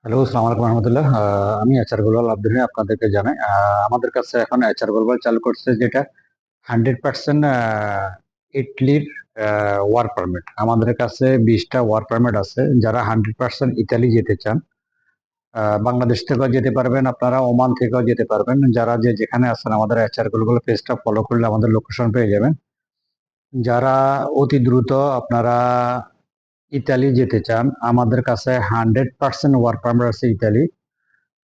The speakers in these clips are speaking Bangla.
হ্যালো, আসসালামু আলাইকুম রহমতুল্লাহ। আমি এইচআর গ্লোবাল আব্দুল আপনাদেরকে জানাই। আমাদের কাছে এখন এইচআর গ্লোবাল চালু করছে, যেটা 100% ইটলির ওয়ার্ক পারমিট। আমাদের কাছে 20টা ওয়ার্ক পারমিট আছে। যারা 100% ইতালি যেতে চান, বাংলাদেশ থেকেও যেতে পারবেন, আপনারা ওমান থেকেও যেতে পারবেন। যারা যে যেখানে আছেন, আমাদের এইচআর গ্লোবাল পেজটা ফলো করলে আমাদের লোকেশন পেয়ে যাবেন। যারা অতি দ্রুত আপনারা ইতালি যেতে চান, আমাদের কাছে 100% ওয়ার্ক পারমিট আছে ইতালি,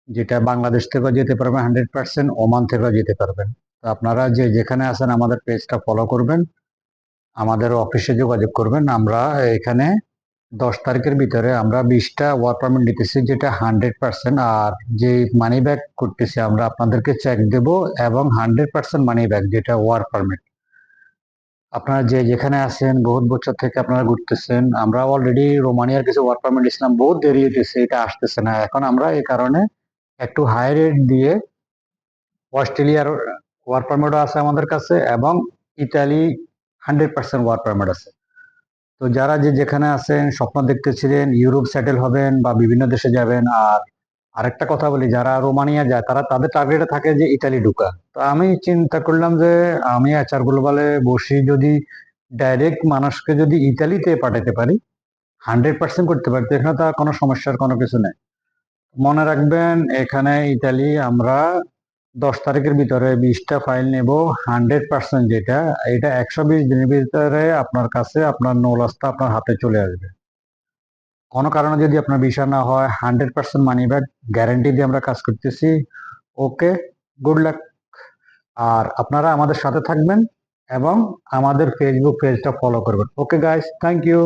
যেটা বাংলাদেশ থেকেও যেতে পারবেন, 100% ওমান থেকেও যেতে পারবেন। তো আপনারা যে যেখানে আছেন আমাদের পেজটা ফলো করবেন, আমাদের অফিসে যোগাযোগ করবেন। আমরা এখানে 10 তারিখের ভিতরে আমরা 20টা ওয়ার্ক পারমিট নিতেছি, যেটা 100%। আর যে মানি ব্যাক করতেছি, আমরা আপনাদেরকে চেক দেব, এবং 100% মানি ব্যাক, যেটা ওয়ার্ক পারমিট। আপনারা যে যেখানে আছেন, বহুত বছর থেকে আপনারা ঘুরতেছেন। আমরা অলরেডি রোমানিয়ার কিছু ওয়ার্ক পারমিট দিয়েছিলাম, বহুত দেরি হইতেছে, এটা আসতেছে না। এখন আমরা এই কারণে একটু হাই রেট দিয়ে অস্ট্রেলিয়ার ওয়ার্ক পারমিটও আছে আমাদের কাছে, এবং ইতালি 100% ওয়ার্ক পারমিট আছে। তো যারা যে যেখানে আছেন, স্বপ্ন দেখতেছিলেন ইউরোপ সেটেল হবেন বা বিভিন্ন দেশে যাবেন। আর আরেকটা কথা বলি, যারা রোমানিয়া যায় তারা তাদের টার্গেটে থাকে যে ইতালি ঢুকা। তো আমি চিন্তা করলাম যে আমি এইচআর গ্লোবালে বসি, যদি ডাইরেক্ট মানুষকে যদি ইতালিতে পাঠাতে পারি, 100% করতে পারি, তো এখানে তো আর কোনো সমস্যার কোনো কিছু নেই। মনে রাখবেন, এখানে ইতালি আমরা 10 তারিখের ভিতরে 20টা ফাইল নেব। 100% যেটা, এটা 120 দিনের ভিতরে আপনার কাছে আপনার নৌলাসটা আপনার হাতে চলে আসবে। কোনো কারণে যদি আপনার ভিসা না হয়, 100% মানি ব্যাক গ্যারান্টি দিয়ে আমরা কাজ করতেছি। ওকে, গুড লাক। আর আপনারা আমাদের সাথে থাকবেন এবং আমাদের ফেসবুক পেজটা ফলো করবেন। Okay guys, thank you.